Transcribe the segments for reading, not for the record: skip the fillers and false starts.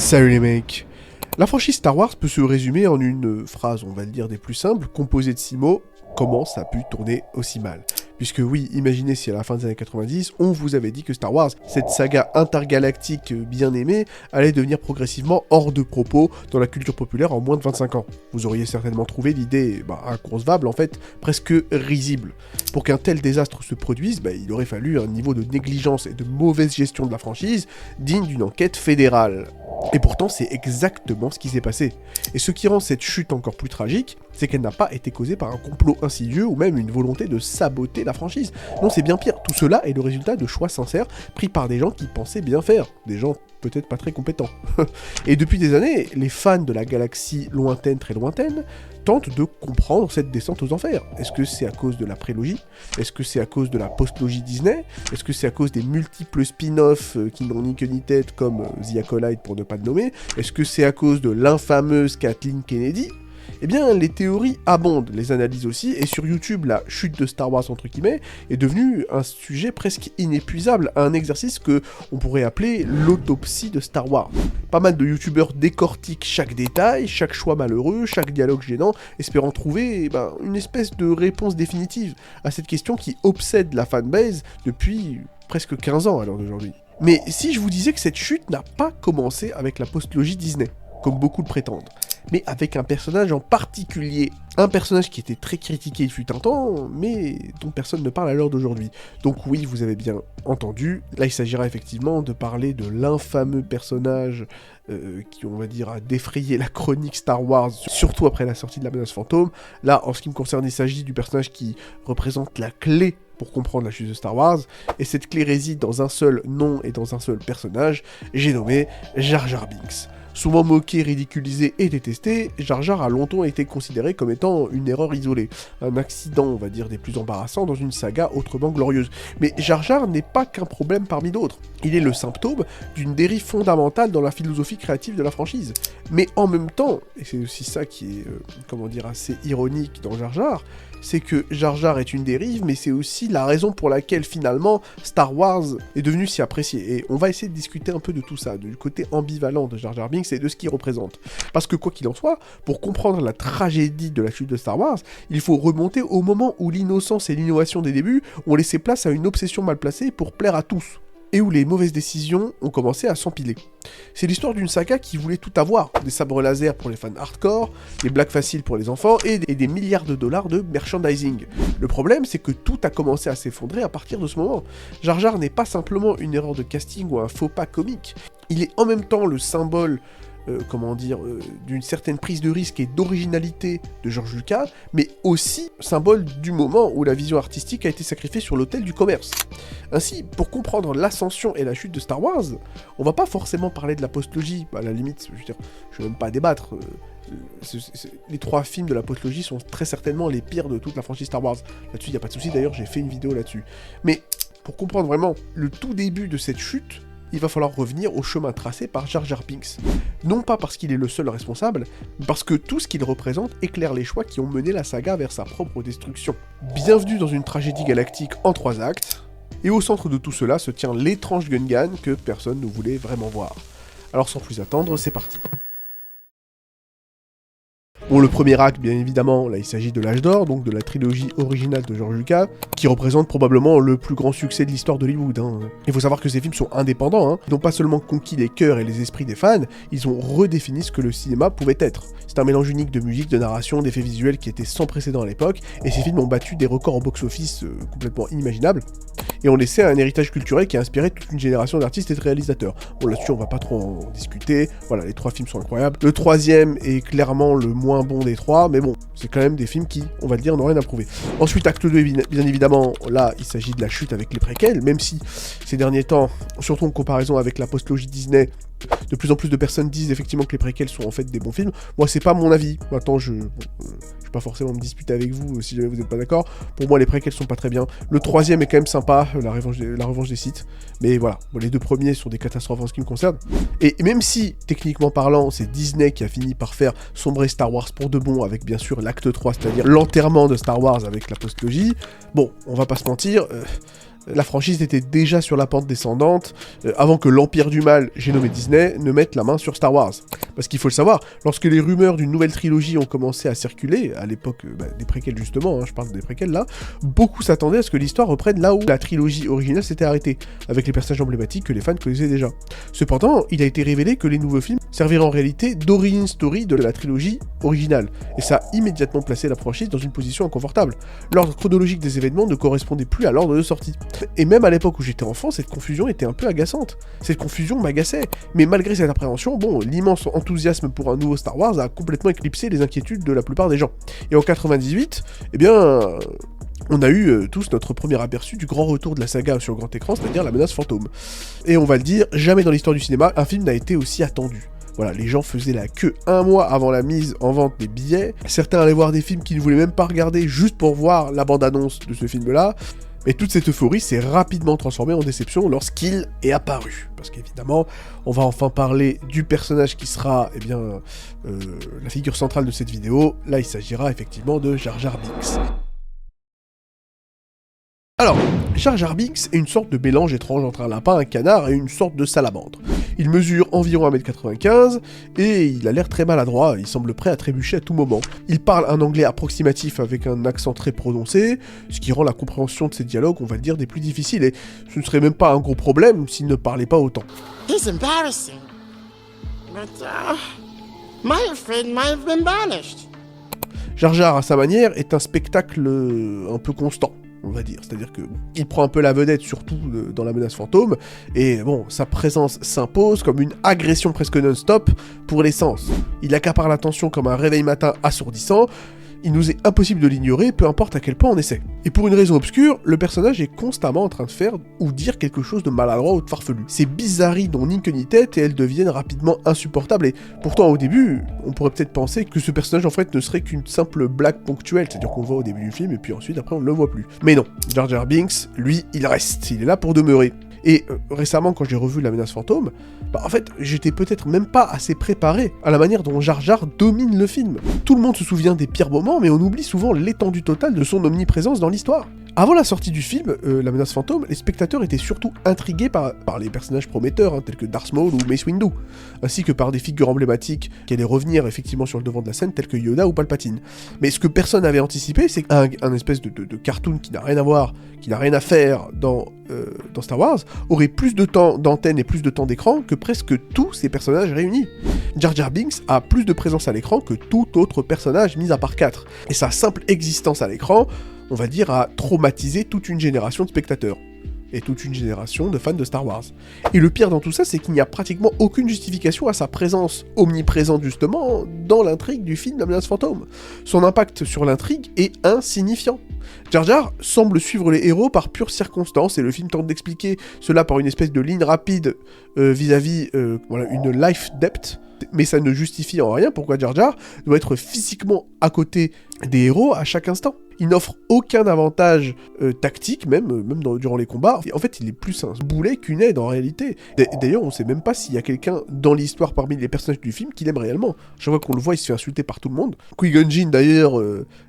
Salut les mecs. La franchise Star Wars peut se résumer en une phrase, on va le dire des plus simples, composée de 6 mots. Comment ça a pu tourner aussi mal? Puisque oui, imaginez si à la fin des années 90, on vous avait dit que Star Wars, cette saga intergalactique bien aimée, allait devenir progressivement hors de propos dans la culture populaire en moins de 25 ans. Vous auriez certainement trouvé l'idée inconcevable, en fait, presque risible. Pour qu'un tel désastre se produise, il aurait fallu un niveau de négligence et de mauvaise gestion de la franchise digne d'une enquête fédérale. Et pourtant, c'est exactement ce qui s'est passé. Et ce qui rend cette chute encore plus tragique, c'est qu'elle n'a pas été causée par un complot insidieux ou même une volonté de saboter la franchise. Non, c'est bien pire. Tout cela est le résultat de choix sincères pris par des gens qui pensaient bien faire. Des gens peut-être pas très compétents. Et depuis des années, les fans de la galaxie lointaine, très lointaine, tentent de comprendre cette descente aux enfers. Est-ce que c'est à cause de la prélogie? Est-ce que c'est à cause de la postlogie Disney? Est-ce que c'est à cause des multiples spin-offs qui n'ont ni queue ni tête comme The Acolyte pour ne pas le nommer? Est-ce que c'est à cause de l'infameuse Kathleen Kennedy? Eh bien, les théories abondent, les analyses aussi, et sur YouTube, la chute de Star Wars, entre guillemets, est devenue un sujet presque inépuisable, un exercice que on pourrait appeler l'autopsie de Star Wars. Pas mal de youtubeurs décortiquent chaque détail, chaque choix malheureux, chaque dialogue gênant, espérant trouver une espèce de réponse définitive à cette question qui obsède la fanbase depuis presque 15 ans à l'heure d'aujourd'hui. Mais si je vous disais que cette chute n'a pas commencé avec la postlogie Disney, comme beaucoup le prétendent, mais avec un personnage en particulier. Un personnage qui était très critiqué il fut un temps, mais dont personne ne parle à l'heure d'aujourd'hui. Donc oui, vous avez bien entendu, là il s'agira effectivement de parler de l'infameux personnage qui, on va dire, a défrayé la chronique Star Wars, surtout après la sortie de la menace fantôme. Là, en ce qui me concerne, il s'agit du personnage qui représente la clé pour comprendre la chute de Star Wars, et cette clé réside dans un seul nom et dans un seul personnage, j'ai nommé Jar Jar Binks. Souvent moqué, ridiculisé et détesté, Jar Jar a longtemps été considéré comme étant une erreur isolée, un accident, on va dire, des plus embarrassants dans une saga autrement glorieuse. Mais Jar Jar n'est pas qu'un problème parmi d'autres. Il est le symptôme d'une dérive fondamentale dans la philosophie créative de la franchise. Mais en même temps, et c'est aussi ça qui est, assez ironique dans Jar Jar, c'est que Jar Jar est une dérive, mais c'est aussi la raison pour laquelle finalement Star Wars est devenu si apprécié. Et on va essayer de discuter un peu de tout ça, du côté ambivalent de Jar Jar Binks et de ce qu'il représente. Parce que quoi qu'il en soit, pour comprendre la tragédie de la chute de Star Wars, il faut remonter au moment où l'innocence et l'innovation des débuts ont laissé place à une obsession mal placée pour plaire à tous, et où les mauvaises décisions ont commencé à s'empiler. C'est l'histoire d'une saga qui voulait tout avoir, des sabres laser pour les fans hardcore, des blagues faciles pour les enfants, et des milliards de dollars de merchandising. Le problème, c'est que tout a commencé à s'effondrer à partir de ce moment. Jar Jar n'est pas simplement une erreur de casting ou un faux pas comique, il est en même temps le symbole d'une certaine prise de risque et d'originalité de George Lucas, mais aussi symbole du moment où la vision artistique a été sacrifiée sur l'autel du commerce. Ainsi, pour comprendre l'ascension et la chute de Star Wars, on va pas forcément parler de la postlogie, à la limite, je vais même pas débattre. Les 3 films de la postlogie sont très certainement les pires de toute la franchise Star Wars. Là-dessus, il n'y a pas de souci, d'ailleurs, j'ai fait une vidéo là-dessus. Mais pour comprendre vraiment le tout début de cette chute, il va falloir revenir au chemin tracé par Jar Jar Binks. Non pas parce qu'il est le seul responsable, mais parce que tout ce qu'il représente éclaire les choix qui ont mené la saga vers sa propre destruction. Bienvenue dans une tragédie galactique en 3 actes, et au centre de tout cela se tient l'étrange Gungan que personne ne voulait vraiment voir. Alors sans plus attendre, c'est parti. Bon, le premier acte, bien évidemment, là il s'agit de l'âge d'or, donc de la trilogie originale de George Lucas, qui représente probablement le plus grand succès de l'histoire d'Hollywood. Il faut savoir que ces films sont indépendants, Ils n'ont pas seulement conquis les cœurs et les esprits des fans, ils ont redéfini ce que le cinéma pouvait être. C'est un mélange unique de musique, de narration, d'effets visuels qui était sans précédent à l'époque, et ces films ont battu des records au box-office complètement inimaginables, et ont laissé un héritage culturel qui a inspiré toute une génération d'artistes et de réalisateurs. Bon, là-dessus on va pas trop en discuter, voilà, les 3 films sont incroyables. Le 3e est clairement le moins bon des 3, mais bon, c'est quand même des films qui, on va le dire, n'ont rien à prouver. Ensuite, acte 2, bien évidemment, là, il s'agit de la chute avec les préquels, même si ces derniers temps, surtout en comparaison avec la postlogie Disney, de plus en plus de personnes disent effectivement que les préquels sont en fait des bons films. Moi, c'est pas mon avis. Maintenant, je vais pas forcément me disputer avec vous si jamais vous n'êtes pas d'accord. Pour moi, les préquels sont pas très bien. Le 3e est quand même sympa, la revanche des Sith. Mais voilà, bon, les 2 premiers sont des catastrophes en ce qui me concerne. Et même si, techniquement parlant, c'est Disney qui a fini par faire sombrer Star Wars pour de bon, avec bien sûr l'acte 3, c'est-à-dire l'enterrement de Star Wars avec la postlogie, bon, on va pas se mentir, La franchise était déjà sur la pente descendante, avant que l'Empire du Mal, j'ai nommé Disney, ne mette la main sur Star Wars. Parce qu'il faut le savoir, lorsque les rumeurs d'une nouvelle trilogie ont commencé à circuler, à l'époque des préquels justement, hein, je parle des préquels là, beaucoup s'attendaient à ce que l'histoire reprenne là où la trilogie originale s'était arrêtée, avec les personnages emblématiques que les fans connaissaient déjà. Cependant, il a été révélé que les nouveaux films serviraient en réalité d'origin story de la trilogie originale, et ça a immédiatement placé la franchise dans une position inconfortable. L'ordre chronologique des événements ne correspondait plus à l'ordre de sortie. Et même à l'époque où j'étais enfant, cette confusion était un peu agaçante. Cette confusion m'agaçait. Mais malgré cette appréhension, bon, l'immense enthousiasme pour un nouveau Star Wars a complètement éclipsé les inquiétudes de la plupart des gens. Et en 98, eh bien... on a eu tous notre premier aperçu du grand retour de la saga sur grand écran, c'est-à-dire la menace fantôme. Et on va le dire, jamais dans l'histoire du cinéma, un film n'a été aussi attendu. Voilà, les gens faisaient la queue un mois avant la mise en vente des billets. Certains allaient voir des films qu'ils ne voulaient même pas regarder juste pour voir la bande-annonce de ce film-là. Mais toute cette euphorie s'est rapidement transformée en déception lorsqu'il est apparu. Parce qu'évidemment, on va enfin parler du personnage qui sera, eh bien, la figure centrale de cette vidéo. Là, il s'agira effectivement de Jar Jar Binks. Alors, Jar Jar Binks est une sorte de mélange étrange entre un lapin, un canard et une sorte de salamandre. Il mesure environ 1m95 et il a l'air très maladroit, il semble prêt à trébucher à tout moment. Il parle un anglais approximatif avec un accent très prononcé, ce qui rend la compréhension de ses dialogues, on va le dire, des plus difficiles, et ce ne serait même pas un gros problème s'il ne parlait pas autant. He's embarrassing, but my friend might have been banished. Jar Jar, à sa manière, est un spectacle un peu constant, on va dire. C'est-à-dire qu'il prend un peu la vedette, surtout dans la menace fantôme, et bon, sa présence s'impose comme une agression presque non-stop pour les sens. Il accapare l'attention comme un réveil matin assourdissant. Il nous est impossible de l'ignorer, peu importe à quel point on essaie. Et pour une raison obscure, le personnage est constamment en train de faire ou dire quelque chose de maladroit ou de farfelu. Ces bizarreries n'ont ni queue ni tête et elles deviennent rapidement insupportables. Et pourtant, au début, on pourrait peut-être penser que ce personnage en fait ne serait qu'une simple blague ponctuelle, c'est-à-dire qu'on le voit au début du film et puis ensuite après on ne le voit plus. Mais non, Jar Jar Binks, lui, il reste, il est là pour demeurer. Et récemment, quand j'ai revu La Menace Fantôme, en fait, j'étais peut-être même pas assez préparé à la manière dont Jar Jar domine le film. Tout le monde se souvient des pires moments, mais on oublie souvent l'étendue totale de son omniprésence dans l'histoire. Avant la sortie du film, La Menace Fantôme, les spectateurs étaient surtout intrigués par les personnages prometteurs, tels que Darth Maul ou Mace Windu, ainsi que par des figures emblématiques qui allaient revenir effectivement sur le devant de la scène, tels que Yoda ou Palpatine. Mais ce que personne n'avait anticipé, c'est qu'un espèce de cartoon qui n'a rien à voir, qui n'a rien à faire dans Star Wars, aurait plus de temps d'antenne et plus de temps d'écran que presque tous ces personnages réunis. Jar Jar Binks a plus de présence à l'écran que tout autre personnage mis à part 4, et sa simple existence à l'écran, on va dire, a traumatisé toute une génération de spectateurs, et toute une génération de fans de Star Wars. Et le pire dans tout ça, c'est qu'il n'y a pratiquement aucune justification à sa présence omniprésente justement dans l'intrigue du film La Menace Fantôme. Son impact sur l'intrigue est insignifiant. Jar Jar semble suivre les héros par pure circonstance, et le film tente d'expliquer cela par une espèce de ligne rapide vis-à-vis une life depth, mais ça ne justifie en rien pourquoi Jar Jar doit être physiquement à côté des héros à chaque instant. Il n'offre aucun avantage tactique, même durant les combats. En fait, il est plus un boulet qu'une aide en réalité. D'ailleurs, on sait même pas s'il y a quelqu'un dans l'histoire parmi les personnages du film qui l'aime réellement. Chaque fois qu'on le voit, il se fait insulter par tout le monde. Qui-Gon Jinn, d'ailleurs,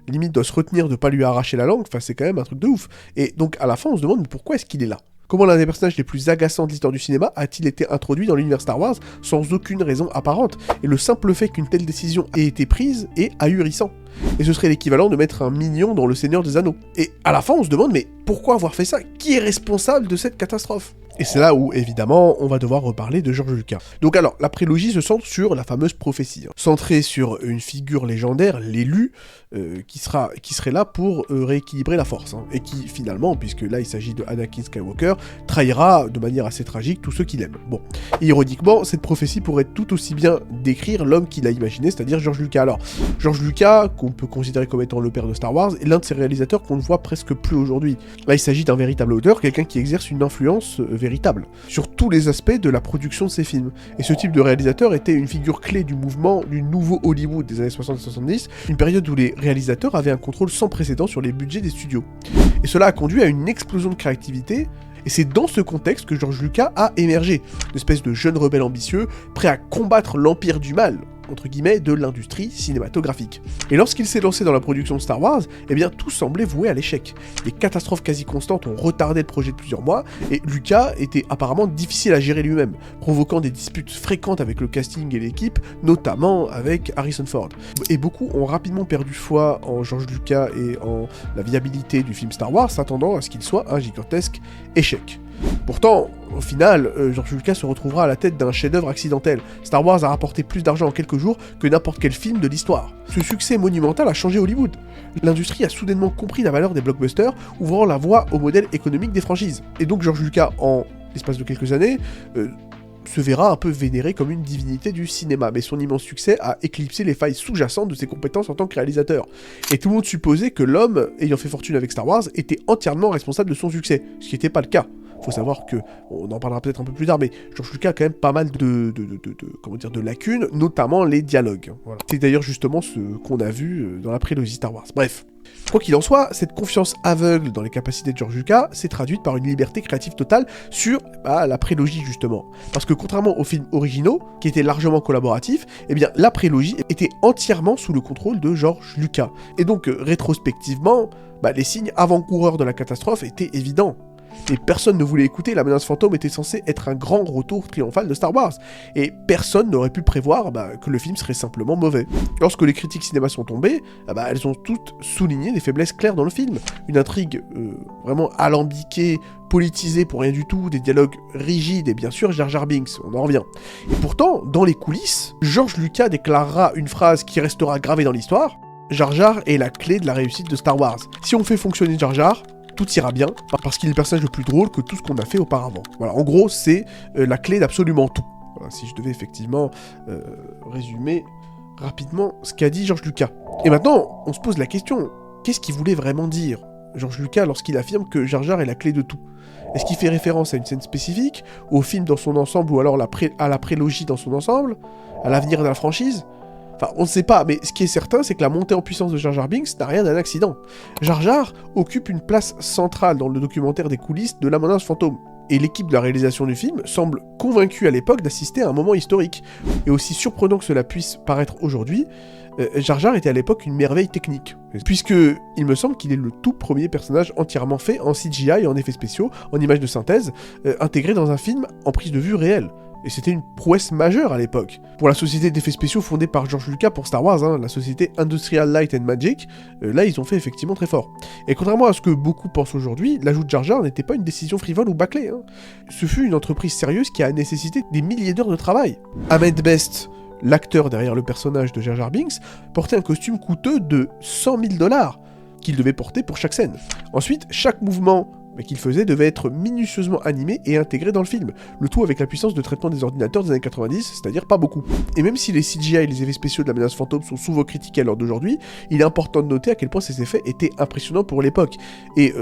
limite doit se retenir de pas lui arracher la langue. Enfin, c'est quand même un truc de ouf. Et donc, à la fin, on se demande mais pourquoi est-ce qu'il est là ? Comment l'un des personnages les plus agaçants de l'histoire du cinéma a-t-il été introduit dans l'univers Star Wars sans aucune raison apparente ? Et le simple fait qu'une telle décision ait été prise est ahurissant. Et ce serait l'équivalent de mettre un mignon dans Le Seigneur des Anneaux. Et à la fin, on se demande, mais pourquoi avoir fait ça ? Qui est responsable de cette catastrophe ? Et c'est là où, évidemment, on va devoir reparler de George Lucas. Donc alors, la prélogie se centre sur la fameuse prophétie, centrée sur une figure légendaire, l'élu, qui serait là pour rééquilibrer la force, et qui, finalement, puisque là il s'agit de Anakin Skywalker, trahira de manière assez tragique tous ceux qui l'aiment. Bon, et ironiquement, cette prophétie pourrait tout aussi bien décrire l'homme qui l'a imaginé, c'est-à-dire George Lucas. Alors, George Lucas, qu'on peut considérer comme étant le père de Star Wars, est l'un de ces réalisateurs qu'on ne voit presque plus aujourd'hui. Là, il s'agit d'un véritable auteur, quelqu'un qui exerce une influence véritable sur tous les aspects de la production de ses films. Et ce type de réalisateur était une figure clé du mouvement du nouveau Hollywood des années 60 et 70, une période où les réalisateurs avaient un contrôle sans précédent sur les budgets des studios. Et cela a conduit à une explosion de créativité, et c'est dans ce contexte que George Lucas a émergé, une espèce de jeune rebelle ambitieux, prêt à combattre l'Empire du Mal, entre guillemets, de l'industrie cinématographique. Et lorsqu'il s'est lancé dans la production de Star Wars, eh bien tout semblait voué à l'échec. Des catastrophes quasi constantes ont retardé le projet de plusieurs mois, et Lucas était apparemment difficile à gérer lui-même, provoquant des disputes fréquentes avec le casting et l'équipe, notamment avec Harrison Ford. Et beaucoup ont rapidement perdu foi en George Lucas et en la viabilité du film Star Wars, s'attendant à ce qu'il soit un gigantesque échec. Pourtant, au final, George Lucas se retrouvera à la tête d'un chef-d'œuvre accidentel. Star Wars a rapporté plus d'argent en quelques jours que n'importe quel film de l'histoire. Ce succès monumental a changé Hollywood. L'industrie a soudainement compris la valeur des blockbusters, ouvrant la voie au modèle économique des franchises. Et donc George Lucas, en l'espace de quelques années, se verra un peu vénéré comme une divinité du cinéma, mais son immense succès a éclipsé les failles sous-jacentes de ses compétences en tant que réalisateur. Et tout le monde supposait que l'homme, ayant fait fortune avec Star Wars, était entièrement responsable de son succès, ce qui n'était pas le cas. Faut savoir que, on en parlera peut-être un peu plus tard, mais George Lucas a quand même pas mal de lacunes, notamment les dialogues. Voilà. C'est d'ailleurs justement ce qu'on a vu dans la prélogie Star Wars. Bref. Quoi qu'il en soit, cette confiance aveugle dans les capacités de George Lucas s'est traduite par une liberté créative totale sur la prélogie justement. Parce que contrairement aux films originaux, qui étaient largement collaboratifs, eh bien la prélogie était entièrement sous le contrôle de George Lucas. Et donc rétrospectivement, les signes avant-coureurs de la catastrophe étaient évidents. Et personne ne voulait écouter, La Menace Fantôme était censé être un grand retour triomphal de Star Wars. Et personne n'aurait pu prévoir que le film serait simplement mauvais. Lorsque les critiques cinéma sont tombées, elles ont toutes souligné des faiblesses claires dans le film. Une intrigue vraiment alambiquée, politisée pour rien du tout, des dialogues rigides et bien sûr Jar Jar Binks, on en revient. Et pourtant, dans les coulisses, George Lucas déclarera une phrase qui restera gravée dans l'histoire: Jar Jar est la clé de la réussite de Star Wars. Si on fait fonctionner Jar Jar, tout ira bien, parce qu'il est le personnage le plus drôle que tout ce qu'on a fait auparavant. Voilà, en gros, c'est la clé d'absolument tout. Voilà, si je devais effectivement résumer rapidement ce qu'a dit George Lucas. Et maintenant, on se pose la question, qu'est-ce qu'il voulait vraiment dire, George Lucas, lorsqu'il affirme que Jar Jar est la clé de tout? Est-ce qu'il fait référence à une scène spécifique, au film dans son ensemble, ou alors à la prélogie dans son ensemble, à l'avenir de la franchise? Enfin, on ne sait pas, mais ce qui est certain, c'est que la montée en puissance de Jar Jar Binks n'a rien d'un accident. Jar Jar occupe une place centrale dans le documentaire des coulisses de La Menace Fantôme. Et l'équipe de la réalisation du film semble convaincue à l'époque d'assister à un moment historique. Et aussi surprenant que cela puisse paraître aujourd'hui, Jar Jar était à l'époque une merveille technique. Puisque, il me semble qu'il est le tout premier personnage entièrement fait en CGI et en effets spéciaux, en images de synthèse, intégré dans un film en prise de vue réelle. Et c'était une prouesse majeure à l'époque. Pour la société d'effets spéciaux fondée par George Lucas pour Star Wars, la société Industrial Light and Magic, là ils ont fait effectivement très fort. Et contrairement à ce que beaucoup pensent aujourd'hui, l'ajout de Jar Jar n'était pas une décision frivole ou bâclée. Ce fut une entreprise sérieuse qui a nécessité des milliers d'heures de travail. Ahmed Best, l'acteur derrière le personnage de Jar Jar Binks, portait un costume coûteux de 100 000 $, qu'il devait porter pour chaque scène. Ensuite, chaque mouvement qu'il faisait devait être minutieusement animé et intégré dans le film, le tout avec la puissance de traitement des ordinateurs des années 90, c'est-à-dire pas beaucoup. Et même si les CGI et les effets spéciaux de La Menace Fantôme sont souvent critiqués à l'heure d'aujourd'hui, il est important de noter à quel point ces effets étaient impressionnants pour l'époque. Et,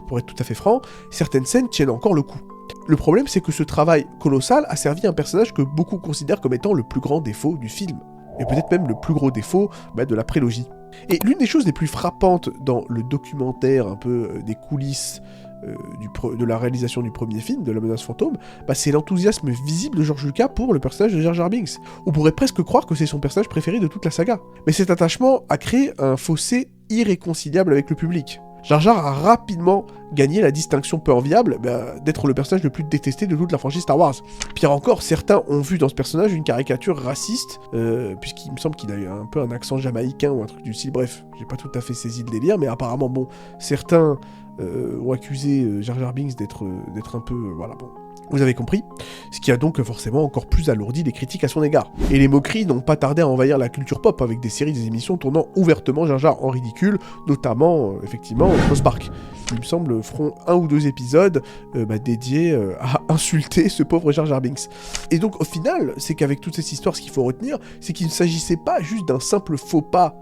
pour être tout à fait franc, certaines scènes tiennent encore le coup. Le problème, c'est que ce travail colossal a servi à un personnage que beaucoup considèrent comme étant le plus grand défaut du film. Et peut-être même le plus gros défaut de la prélogie. Et l'une des choses les plus frappantes dans le documentaire un peu des coulisses de la réalisation du premier film, de La Menace Fantôme, c'est l'enthousiasme visible de George Lucas pour le personnage de Jar Jar Binks. On pourrait presque croire que c'est son personnage préféré de toute la saga. Mais cet attachement a créé un fossé irréconciliable avec le public. Jar Jar a rapidement gagné la distinction peu enviable d'être le personnage le plus détesté de toute la franchise Star Wars. Pire encore, certains ont vu dans ce personnage une caricature raciste, puisqu'il me semble qu'il a eu un peu un accent jamaïcain ou un truc du style. Bref, j'ai pas tout à fait saisi le délire, mais apparemment, certains ont accusé Jar Jar Binks d'être un peu... voilà, bon... Vous avez compris, ce qui a donc forcément encore plus alourdi les critiques à son égard. Et les moqueries n'ont pas tardé à envahir la culture pop avec des séries, des émissions tournant ouvertement Jar Jar en ridicule, notamment, effectivement, South Park. Il me semble feront 1 ou 2 épisodes dédiés à insulter ce pauvre Jar Jar Binks. Et donc au final, c'est qu'avec toute cette histoire, ce qu'il faut retenir, c'est qu'il ne s'agissait pas juste d'un simple faux pas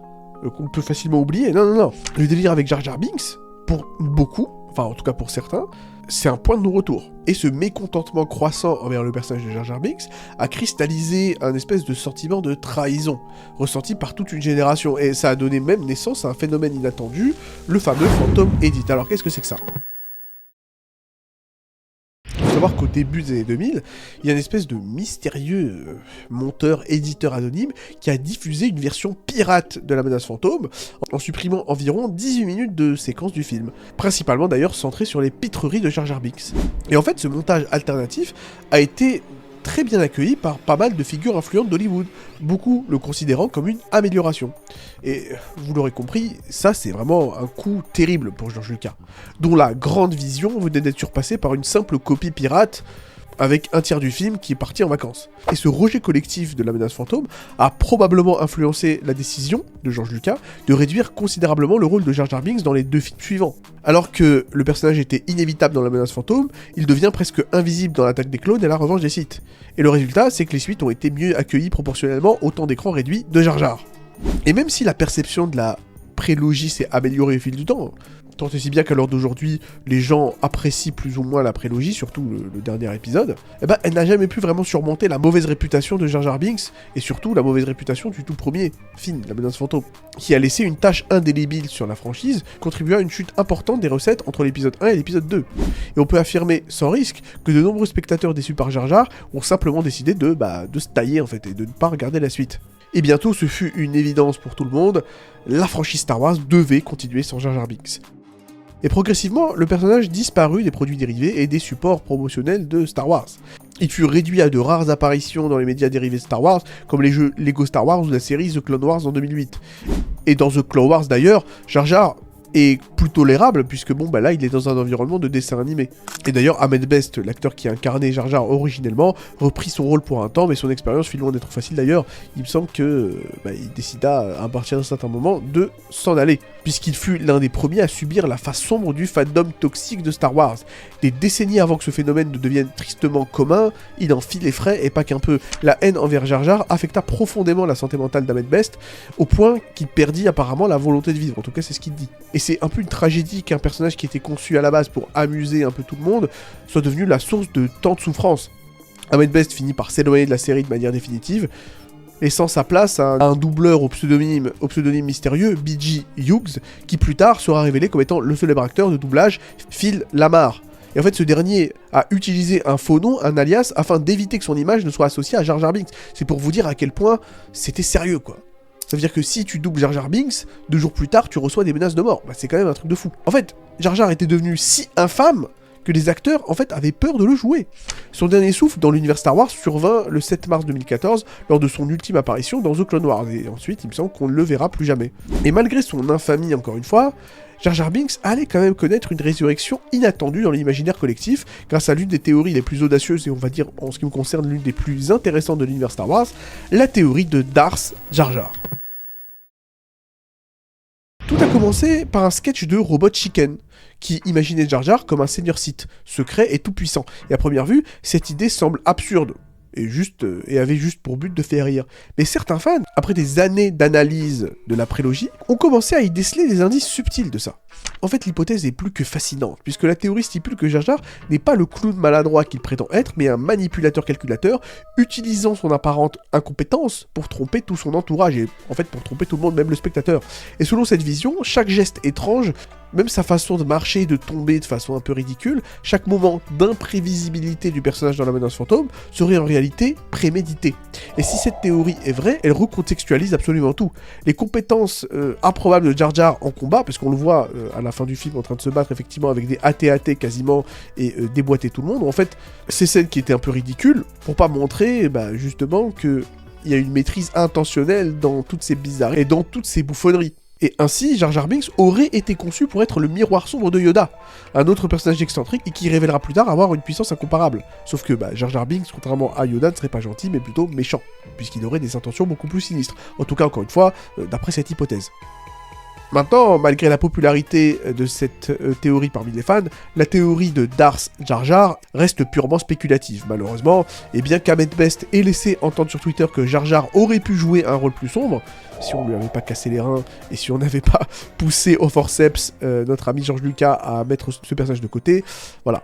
qu'on peut facilement oublier, non. Le délire avec Jar Jar Binks, pour beaucoup, enfin en tout cas pour certains, c'est un point de non-retour. Et ce mécontentement croissant envers le personnage de Jar Jar Binks a cristallisé un espèce de sentiment de trahison, ressenti par toute une génération, et ça a donné même naissance à un phénomène inattendu, le fameux Phantom Edit. Alors qu'est-ce que c'est que ça ? Il faut savoir qu'au début des années 2000, il y a une espèce de mystérieux monteur-éditeur anonyme qui a diffusé une version pirate de La Menace Fantôme en supprimant environ 18 minutes de séquences du film, principalement d'ailleurs centré sur les pitreries de Jar Jar Binks. Et en fait, ce montage alternatif a été très bien accueilli par pas mal de figures influentes d'Hollywood, beaucoup le considérant comme une amélioration. Et vous l'aurez compris, ça c'est vraiment un coup terrible pour George Lucas, dont la grande vision venait d'être surpassée par une simple copie pirate avec un tiers du film qui est parti en vacances. Et ce rejet collectif de La Menace Fantôme a probablement influencé la décision de George Lucas de réduire considérablement le rôle de Jar Jar Binks dans les 2 films suivants. Alors que le personnage était inévitable dans La Menace Fantôme, il devient presque invisible dans l'Attaque des Clones et La Revanche des Sith. Et le résultat, c'est que les suites ont été mieux accueillies proportionnellement au temps d'écran réduit de Jar Jar. Et même si la perception de la prélogie s'est améliorée au fil du temps, tant et si bien qu'à l'heure d'aujourd'hui, les gens apprécient plus ou moins la prélogie, surtout le dernier épisode, elle n'a jamais pu vraiment surmonter la mauvaise réputation de Jar Jar Binks, et surtout la mauvaise réputation du tout premier film, La Menace Fantôme, qui a laissé une tache indélébile sur la franchise, contribuant à une chute importante des recettes entre l'épisode 1 et l'épisode 2. Et on peut affirmer, sans risque, que de nombreux spectateurs déçus par Jar Jar ont simplement décidé de se tailler en fait, et de ne pas regarder la suite. Et bientôt, ce fut une évidence pour tout le monde, la franchise Star Wars devait continuer sans Jar Jar Binks. Et progressivement, le personnage disparut des produits dérivés et des supports promotionnels de Star Wars. Il fut réduit à de rares apparitions dans les médias dérivés de Star Wars, comme les jeux Lego Star Wars ou la série The Clone Wars en 2008. Et dans The Clone Wars d'ailleurs, Jar Jar est plus tolérable, puisque là il est dans un environnement de dessin animé. Et d'ailleurs, Ahmed Best, l'acteur qui a incarné Jar Jar originellement, reprit son rôle pour un temps, mais son expérience fut loin d'être facile d'ailleurs. Il me semble que il décida, à partir d'un certain moment, de s'en aller, puisqu'il fut l'un des premiers à subir la face sombre du fandom toxique de Star Wars. Des décennies avant que ce phénomène ne devienne tristement commun, il en fit les frais, et pas qu'un peu. La haine envers Jar Jar affecta profondément la santé mentale d'Ahmed Best, au point qu'il perdit apparemment la volonté de vivre, en tout cas c'est ce qu'il dit. Et c'est un peu une tragédie qu'un personnage qui était conçu à la base pour amuser un peu tout le monde soit devenu la source de tant de souffrance. Ahmed Best finit par s'éloigner de la série de manière définitive, laissant sa place à un doubleur au pseudonyme mystérieux, B.J. Hughes, qui plus tard sera révélé comme étant le célèbre acteur de doublage Phil Lamar. Et en fait, ce dernier a utilisé un faux nom, un alias, afin d'éviter que son image ne soit associée à Jar Jar Binks. C'est pour vous dire à quel point c'était sérieux, quoi. Ça veut dire que si tu doubles Jar Jar Binks, 2 jours plus tard, tu reçois des menaces de mort. C'est quand même un truc de fou. En fait, Jar Jar était devenu si infâme que les acteurs, en fait, avaient peur de le jouer. Son dernier souffle dans l'univers Star Wars survint le 7 mars 2014, lors de son ultime apparition dans The Clone Wars, et ensuite, il me semble qu'on ne le verra plus jamais. Et malgré son infamie, encore une fois, Jar Jar Binks allait quand même connaître une résurrection inattendue dans l'imaginaire collectif, grâce à l'une des théories les plus audacieuses, et on va dire, en ce qui me concerne, l'une des plus intéressantes de l'univers Star Wars, la théorie de Darth Jar Jar. Tout a commencé par un sketch de Robot Chicken, qui imaginait Jar Jar comme un seigneur Sith, secret et tout-puissant. Et à première vue, cette idée semble absurde, et avait juste pour but de faire rire. Mais certains fans, après des années d'analyse de la prélogie, ont commencé à y déceler des indices subtils de ça. En fait, l'hypothèse est plus que fascinante, puisque la théorie stipule que Jar Jar n'est pas le clown maladroit qu'il prétend être, mais un manipulateur-calculateur, utilisant son apparente incompétence pour tromper tout son entourage, et en fait pour tromper tout le monde, même le spectateur. Et selon cette vision, chaque geste étrange, même sa façon de marcher et de tomber de façon un peu ridicule, chaque moment d'imprévisibilité du personnage dans La Menace Fantôme serait en réalité prémédité. Et si cette théorie est vraie, elle recontextualise absolument tout. Les compétences improbables de Jar Jar en combat, parce qu'on le voit à la fin du film en train de se battre effectivement avec des AT-AT quasiment et déboîter tout le monde, en fait, ces scènes qui étaient un peu ridicules, pour pas montrer justement qu'il y a une maîtrise intentionnelle dans toutes ces bizarreries et dans toutes ces bouffonneries. Et ainsi, Jar Jar Binks aurait été conçu pour être le miroir sombre de Yoda, un autre personnage excentrique et qui révélera plus tard avoir une puissance incomparable. Sauf que Jar Jar Binks, contrairement à Yoda, ne serait pas gentil mais plutôt méchant, puisqu'il aurait des intentions beaucoup plus sinistres. En tout cas, encore une fois, d'après cette hypothèse. Maintenant, malgré la popularité de cette théorie parmi les fans, la théorie de Darth Jar Jar reste purement spéculative, malheureusement, et bien qu'Ahmed Best ait laissé entendre sur Twitter que Jar Jar aurait pu jouer un rôle plus sombre, si on lui avait pas cassé les reins et si on n'avait pas poussé au forceps notre ami George Lucas à mettre ce personnage de côté, voilà.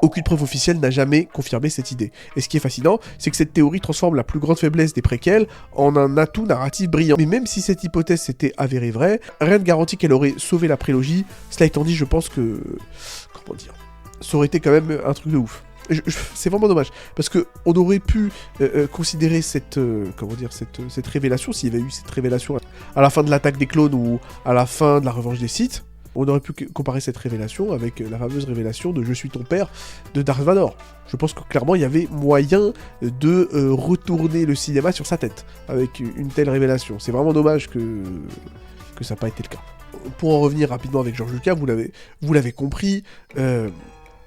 Aucune preuve officielle n'a jamais confirmé cette idée. Et ce qui est fascinant, c'est que cette théorie transforme la plus grande faiblesse des préquels en un atout narratif brillant. Mais même si cette hypothèse s'était avérée vraie, rien ne garantit qu'elle aurait sauvé la prélogie. Cela étant dit, je pense que... comment dire, ça aurait été quand même un truc de ouf. C'est vraiment dommage, parce que on aurait pu considérer cette révélation, s'il y avait eu cette révélation à la fin de l'attaque des clones ou à la fin de la revanche des Sith, on aurait pu comparer cette révélation avec la fameuse révélation de « Je suis ton père » de Darth Vader. Je pense que clairement il y avait moyen de retourner le cinéma sur sa tête avec une telle révélation. C'est vraiment dommage que ça n'a pas été le cas. Pour en revenir rapidement avec George Lucas, vous l'avez compris,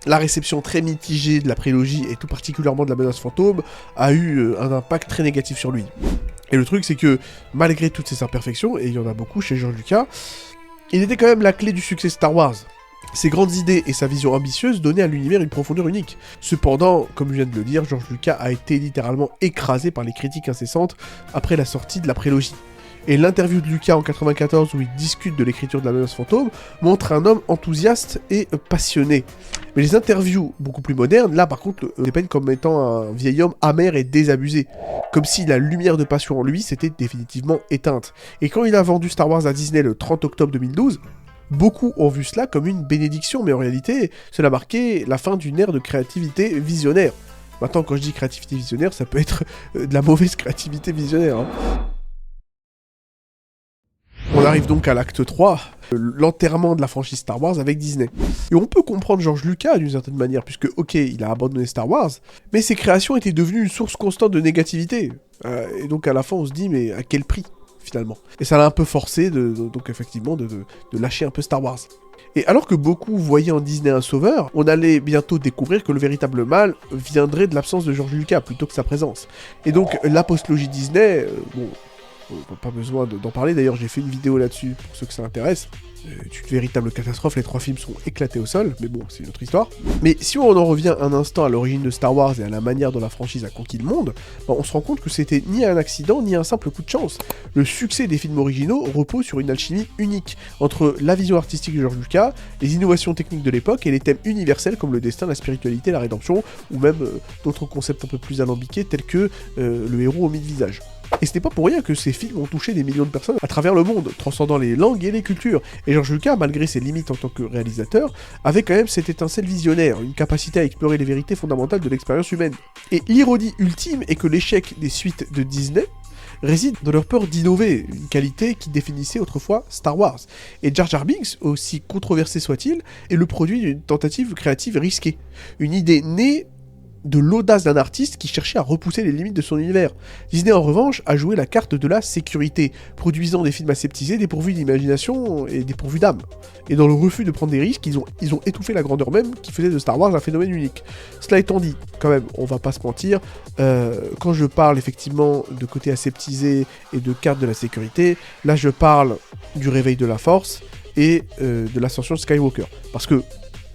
la réception très mitigée de la prélogie, et tout particulièrement de la menace fantôme, a eu un impact très négatif sur lui. Et le truc, c'est que, malgré toutes ces imperfections, et il y en a beaucoup chez George Lucas, il était quand même la clé du succès Star Wars. Ses grandes idées et sa vision ambitieuse donnaient à l'univers une profondeur unique. Cependant, comme je viens de le dire, George Lucas a été littéralement écrasé par les critiques incessantes après la sortie de la prélogie. Et l'interview de Lucas en 94 où il discute de l'écriture de la menace fantôme montre un homme enthousiaste et passionné. Mais les interviews beaucoup plus modernes, là par contre, le dépeignent comme étant un vieil homme amer et désabusé. Comme si la lumière de passion en lui s'était définitivement éteinte. Et quand il a vendu Star Wars à Disney le 30 octobre 2012, beaucoup ont vu cela comme une bénédiction, mais en réalité, cela marquait la fin d'une ère de créativité visionnaire. Maintenant, quand je dis créativité visionnaire, ça peut être de la mauvaise créativité visionnaire, hein. On arrive donc à l'acte 3, l'enterrement de la franchise Star Wars avec Disney. Et on peut comprendre George Lucas d'une certaine manière, puisque ok, il a abandonné Star Wars, mais ses créations étaient devenues une source constante de négativité. Et donc à la fin on se dit, mais à quel prix, finalement? Et ça l'a un peu forcé, donc effectivement, de lâcher un peu Star Wars. Et alors que beaucoup voyaient en Disney un sauveur, on allait bientôt découvrir que le véritable mal viendrait de l'absence de George Lucas, plutôt que sa présence. Et donc l'apostologie Disney, pas besoin d'en parler, d'ailleurs j'ai fait une vidéo là-dessus pour ceux que ça intéresse. C'est une véritable catastrophe, les 3 films sont éclatés au sol, mais bon, c'est une autre histoire. Mais si on en revient un instant à l'origine de Star Wars et à la manière dont la franchise a conquis le monde, on se rend compte que c'était ni un accident, ni un simple coup de chance. Le succès des films originaux repose sur une alchimie unique, entre la vision artistique de George Lucas, les innovations techniques de l'époque et les thèmes universels comme le destin, la spiritualité, la rédemption, ou même d'autres concepts un peu plus alambiqués tels que le héros au mille visages. Et ce n'est pas pour rien que ces films ont touché des millions de personnes à travers le monde, transcendant les langues et les cultures. Et George Lucas, malgré ses limites en tant que réalisateur, avait quand même cette étincelle visionnaire, une capacité à explorer les vérités fondamentales de l'expérience humaine. Et l'ironie ultime est que l'échec des suites de Disney réside dans leur peur d'innover, une qualité qui définissait autrefois Star Wars. Et Jar Jar Binks, aussi controversé soit-il, est le produit d'une tentative créative risquée. Une idée née de l'audace d'un artiste qui cherchait à repousser les limites de son univers. Disney en revanche a joué la carte de la sécurité, produisant des films aseptisés, dépourvus d'imagination et dépourvus d'âme. Et dans le refus de prendre des risques, ils ont étouffé la grandeur même qui faisait de Star Wars un phénomène unique. Cela étant dit, quand même, on va pas se mentir, quand je parle effectivement de côté aseptisé et de carte de la sécurité, là je parle du réveil de la Force et de l'ascension de Skywalker. Parce que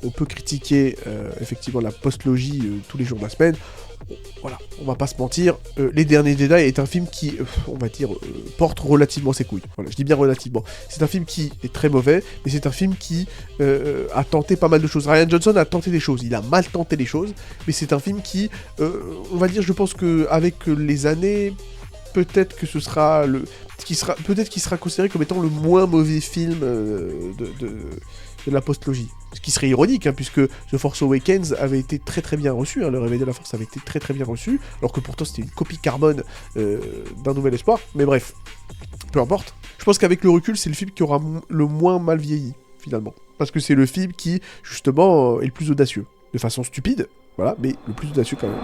on peut critiquer effectivement la postlogie tous les jours de la semaine. Voilà, on va pas se mentir. Les Derniers Jedi est un film qui, on va dire, porte relativement ses couilles. Voilà, je dis bien relativement. C'est un film qui est très mauvais, mais c'est un film qui a tenté pas mal de choses. Rian Johnson a tenté des choses, il a mal tenté les choses, mais c'est un film qui, on va dire, je pense qu'avec les années, peut-être que ce sera peut-être qu'il sera considéré comme étant le moins mauvais film de la postlogie. Ce qui serait ironique, hein, puisque The Force Awakens avait été très très bien reçu, hein, le réveil de la Force avait été très très bien reçu, alors que pourtant c'était une copie carbone d'un Nouvel Espoir, mais bref, peu importe. Je pense qu'avec le recul, c'est le film qui aura le moins mal vieilli, finalement. Parce que c'est le film qui, justement, est le plus audacieux. De façon stupide, voilà, mais le plus audacieux quand même.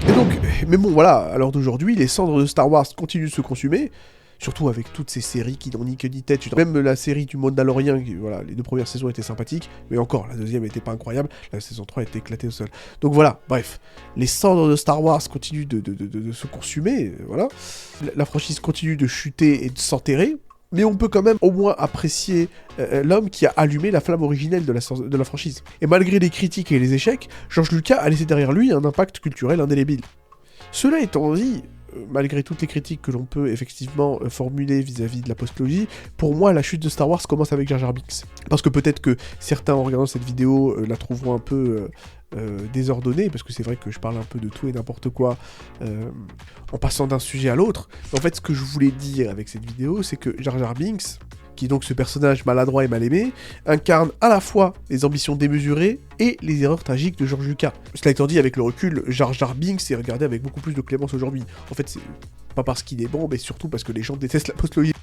Et donc, mais bon, voilà, à l'heure d'aujourd'hui, les cendres de Star Wars continuent de se consumer, surtout avec toutes ces séries qui n'ont ni queue ni tête. Même la série du Mandalorian, voilà, les 2 premières saisons étaient sympathiques, mais encore, la deuxième était pas incroyable, la saison 3 était éclatée au sol. Donc voilà, bref, les cendres de Star Wars continuent de se consumer, voilà. La franchise continue de chuter et de s'enterrer, mais on peut quand même au moins apprécier l'homme qui a allumé la flamme originelle de la franchise. Et malgré les critiques et les échecs, George Lucas a laissé derrière lui un impact culturel indélébile. Cela étant dit, malgré toutes les critiques que l'on peut effectivement formuler vis-à-vis de la postlogie, pour moi la chute de Star Wars commence avec Jar Jar Binks. Parce que peut-être que certains en regardant cette vidéo la trouveront un peu désordonnée, parce que c'est vrai que je parle un peu de tout et n'importe quoi en passant d'un sujet à l'autre. En fait, ce que je voulais dire avec cette vidéo, c'est que Jar Jar Binks, qui est donc ce personnage maladroit et mal aimé, incarne à la fois les ambitions démesurées et les erreurs tragiques de George Lucas. Cela étant dit, avec le recul, Jar Jar Binks est regardé avec beaucoup plus de clémence aujourd'hui. En fait, c'est pas parce qu'il est bon, mais surtout parce que les gens détestent la post-logique.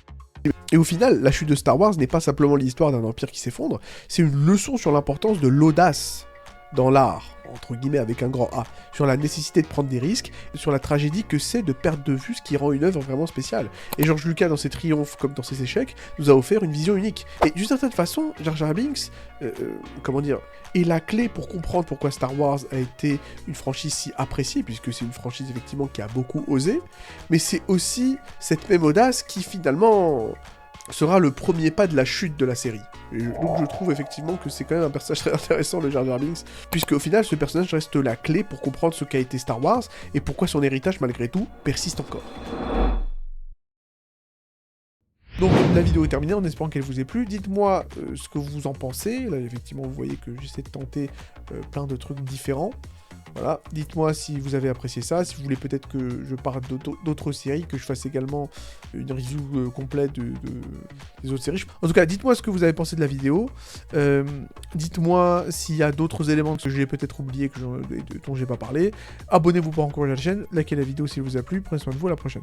Et au final, la chute de Star Wars n'est pas simplement l'histoire d'un empire qui s'effondre, c'est une leçon sur l'importance de l'audace dans l'art, entre guillemets avec un grand A, sur la nécessité de prendre des risques, et sur la tragédie que c'est de perdre de vue ce qui rend une œuvre vraiment spéciale. Et George Lucas, dans ses triomphes comme dans ses échecs, nous a offert une vision unique. Et d'une certaine façon, Jar Jar Binks, est la clé pour comprendre pourquoi Star Wars a été une franchise si appréciée, puisque c'est une franchise effectivement qui a beaucoup osé, mais c'est aussi cette même audace qui finalement sera le premier pas de la chute de la série. Donc je trouve effectivement que c'est quand même un personnage très intéressant, le Jar Jar Binks, puisque au final ce personnage reste la clé pour comprendre ce qu'a été Star Wars et pourquoi son héritage malgré tout persiste encore. Donc la vidéo est terminée en espérant qu'elle vous ait plu. Dites-moi ce que vous en pensez. Là effectivement vous voyez que j'essaie de tenter plein de trucs différents. Voilà, dites-moi si vous avez apprécié ça, si vous voulez peut-être que je parle d'autres séries, que je fasse également une review complète des autres séries. En tout cas, dites-moi ce que vous avez pensé de la vidéo. Dites-moi s'il y a d'autres éléments que j'ai peut-être oubliés, dont j'ai pas parlé. Abonnez-vous pour encourager la chaîne, likez la vidéo si elle vous a plu, prenez soin de vous, à la prochaine.